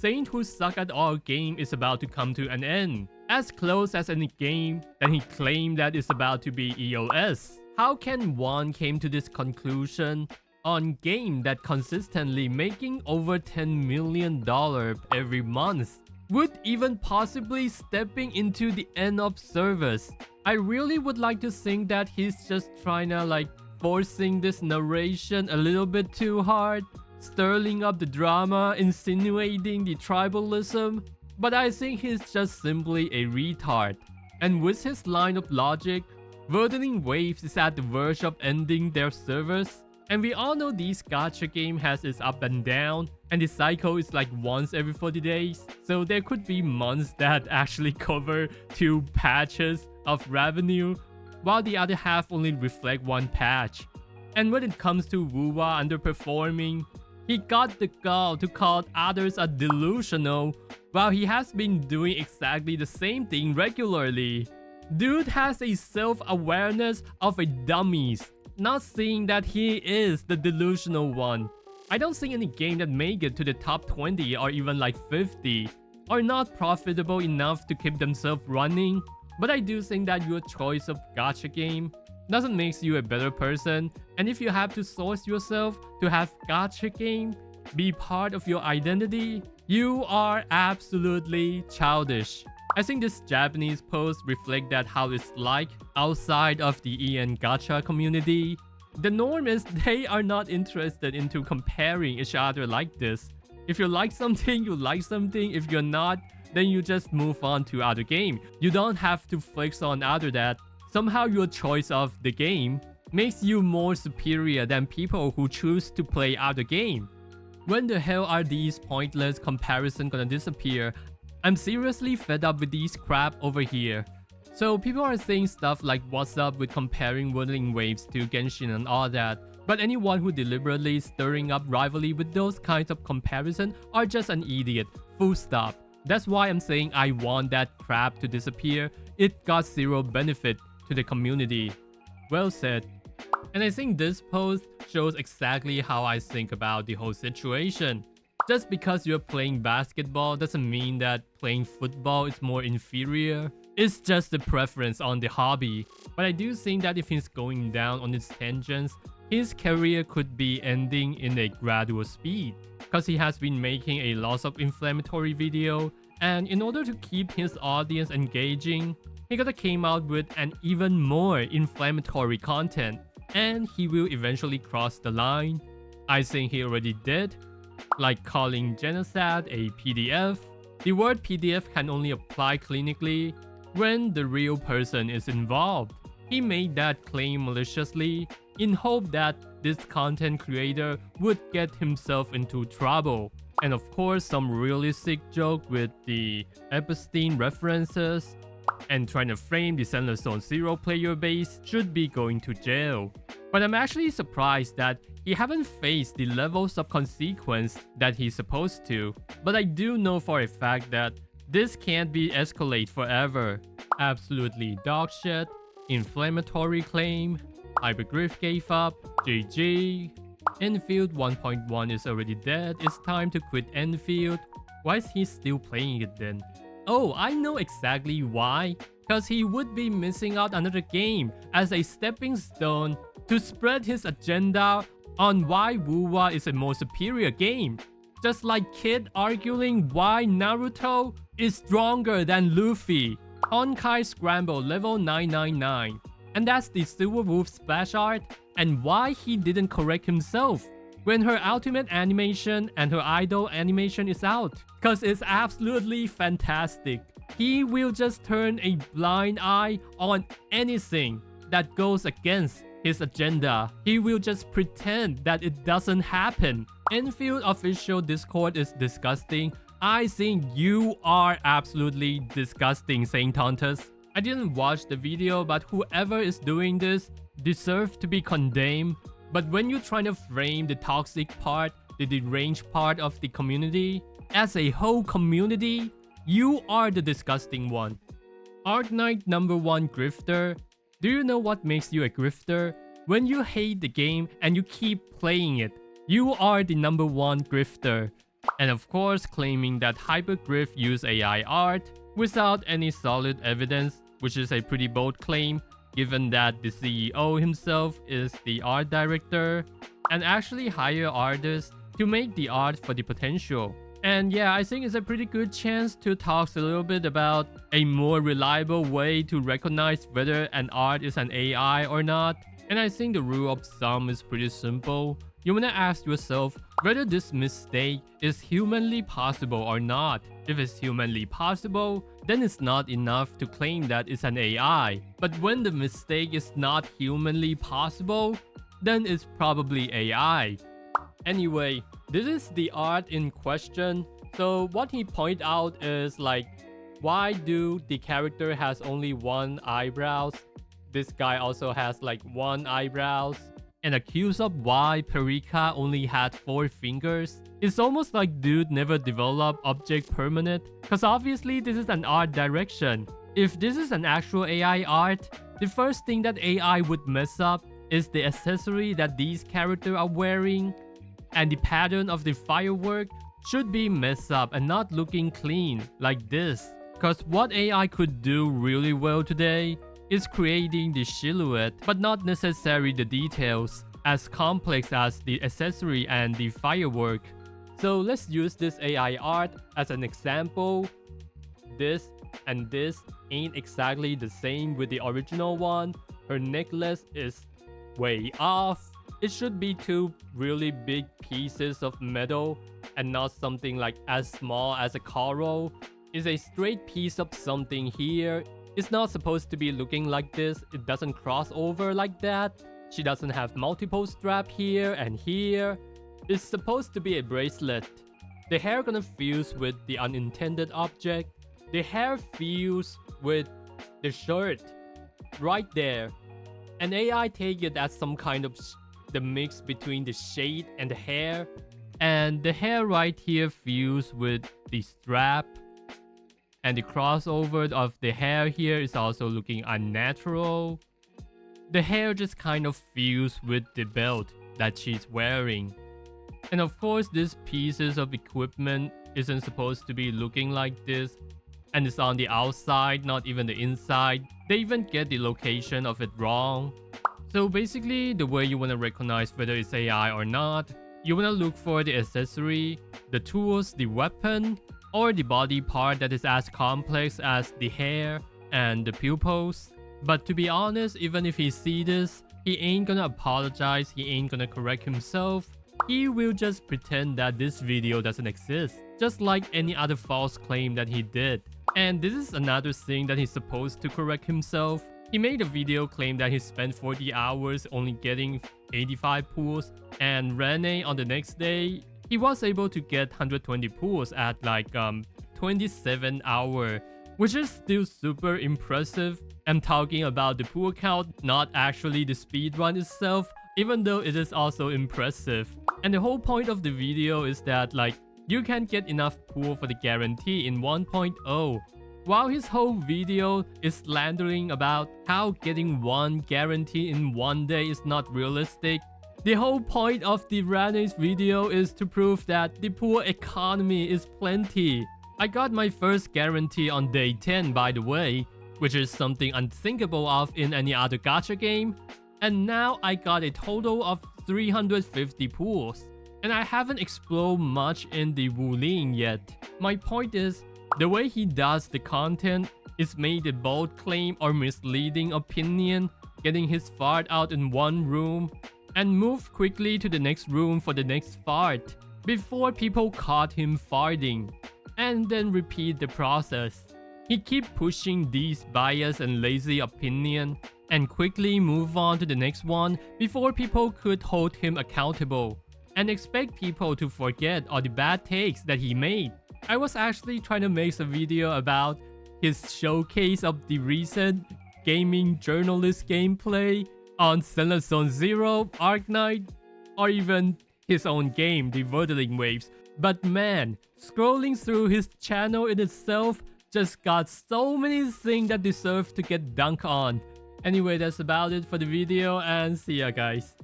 Saint who suck at all game is about to come to an end. As close as any game that he claimed that is about to be EOS. How can one came to this conclusion on game that consistently making over $10 million every month? Would even possibly stepping into the end of service. I really would like to think that he's just trying to like forcing this narration a little bit too hard, stirring up the drama, insinuating the tribalism, but I think he's just simply a retard. And with his line of logic, Wuthering Waves is at the verge of ending their service, and we all know this gacha game has its up and down, and the cycle is like once every 40 days, so there could be months that actually cover 2 patches of revenue, while the other half only reflect 1 patch. And when it comes to Wuwa underperforming, he got the gall to call others a delusional, while he has been doing exactly the same thing regularly. Dude has a self-awareness of a dummies, not seeing that he is the delusional one. I don't think any game that make it to the top 20 or even like 50 are not profitable enough to keep themselves running, but I do think that your choice of gacha game doesn't make you a better person, and if you have to source yourself to have gacha game be part of your identity, you are absolutely childish. I think this Japanese post reflect that how it's like outside of the EN gacha community. The norm is they are not interested into comparing each other like this. If you like something, you like something. If you're not, then you just move on to other game. You don't have to flex on other that somehow your choice of the game makes you more superior than people who choose to play other game. When the hell are these pointless comparisons gonna disappear? I'm seriously fed up with these crap over here. So people are saying stuff like what's up with comparing Wuthering Waves to Genshin and all that, but anyone who deliberately stirring up rivalry with those kinds of comparison are just an idiot, full stop. That's why I'm saying I want that crap to disappear. It got zero benefit to the community. Well said. And I think this post shows exactly how I think about the whole situation. Just because you're playing basketball doesn't mean that playing football is more inferior. It's just a preference on the hobby. But I do think that if he's going down on its tangents, his career could be ending in a gradual speed. Because he has been making a lot of inflammatory video, and in order to keep his audience engaging, he gotta came out with an even more inflammatory content. And he will eventually cross the line. I think he already did. Like calling genocide a PDF. The word PDF can only apply clinically when the real person is involved. He made that claim maliciously in hope that this content creator would get himself into trouble. And of course, some realistic joke with the Epstein references and trying to frame the Zenless Zone Zero player base should be going to jail. But I'm actually surprised that he haven't faced the levels of consequence that he's supposed to. But I do know for a fact that this can't be escalate forever. Absolutely dog shit, inflammatory claim, Hypergriff gave up, GG. Enfield 1.1 is already dead, it's time to quit Enfield. Why is he still playing it then? Oh, I know exactly why. Because he would be missing out another game as a stepping stone to spread his agenda on why Wuwa is a more superior game. Just like Kid arguing why Naruto is stronger than Luffy. Honkai Scramble level 999. And that's the Silver Wolf splash art, and why he didn't correct himself when her ultimate animation and her idol animation is out. Cause it's absolutely fantastic. He will just turn a blind eye on anything that goes against his agenda. He will just pretend that it doesn't happen. Enfield official Discord is disgusting. I think you are absolutely disgusting, Saint Tontus. I didn't watch the video, but whoever is doing this deserves to be condemned. But when you're trying to frame the toxic part, the deranged part of the community, as a whole community, you are the disgusting one. Arknight #1 grifter. Do you know what makes you a grifter? When you hate the game and you keep playing it, you are the #1 grifter. And of course, claiming that Hypergriff used AI art without any solid evidence, which is a pretty bold claim given that the CEO himself is the art director and actually hire artists to make the art for the potential. And yeah, I think it's a pretty good chance to talk a little bit about a more reliable way to recognize whether an art is an AI or not. And I think the rule of thumb is pretty simple. You wanna ask yourself whether this mistake is humanly possible or not. If it's humanly possible, then it's not enough to claim that it's an AI. But when the mistake is not humanly possible, then it's probably AI. Anyway, this is the art in question. So what he point out is like, why do the character has only one eyebrows? This guy also has like one eyebrows. And accused of why Perica only had 4 fingers. It's almost like dude never developed object permanent, cause obviously this is an art direction. If this is an actual AI art, the first thing that AI would mess up is the accessory that these characters are wearing, and the pattern of the firework should be messed up and not looking clean like this. Cause what AI could do really well today is creating the silhouette, but not necessarily the details, as complex as the accessory and the firework. So let's use this AI art as an example. This and this ain't exactly the same with the original one. Her necklace is way off. It should be 2 really big pieces of metal and not something like as small as a coral. It's a straight piece of something here. It's not supposed to be looking like this. It doesn't cross over like that. She doesn't have multiple strap here and here. It's supposed to be a bracelet. The hair gonna fuse with the unintended object. The hair fuse with the shirt right there. And AI take it as some kind of the mix between the shade and the hair. And the hair right here fuse with the strap. And the crossover of the hair here is also looking unnatural. The hair just kind of fused with the belt that she's wearing. And of course, these pieces of equipment isn't supposed to be looking like this. And it's on the outside, not even the inside. They even get the location of it wrong. So basically, the way you want to recognize whether it's AI or not, you want to look for the accessory, the tools, the weapon, or the body part that is as complex as the hair and the pupils. But to be honest, even if he see this, he ain't gonna apologize, he ain't gonna correct himself. He will just pretend that this video doesn't exist, just like any other false claim that he did. And this is another thing that he's supposed to correct himself. He made a video claim that he spent 40 hours only getting 85 pulls, and Rene on the next day, he was able to get 120 pulls at like 27 hours, which is still super impressive. I'm talking about the pull count, not actually the speedrun itself, even though it is also impressive. And the whole point of the video is that like you can't get enough pull for the guarantee in 1.0. While his whole video is slandering about how getting 1 guarantee in 1 day is not realistic, the whole point of the Rene's video is to prove that the pool economy is plenty. I got my first guarantee on day 10 by the way, which is something unthinkable of in any other gacha game. And now I got a total of 350 pools. And I haven't explored much in the Wulin yet. My point is, the way he does the content is made a bold claim or misleading opinion, getting his fart out in one room, and move quickly to the next room for the next fart, before people caught him farting, and then repeat the process. He keep pushing these biased and lazy opinion, and quickly move on to the next one before people could hold him accountable, and expect people to forget all the bad takes that he made. I was actually trying to make a video about his showcase of the recent gaming journalist gameplay on Zenless Zone Zero, Arknight, or even his own game, the Verdeling Waves. But man, scrolling through his channel in itself just got so many things that deserve to get dunked on. Anyway, that's about it for the video, and see ya guys.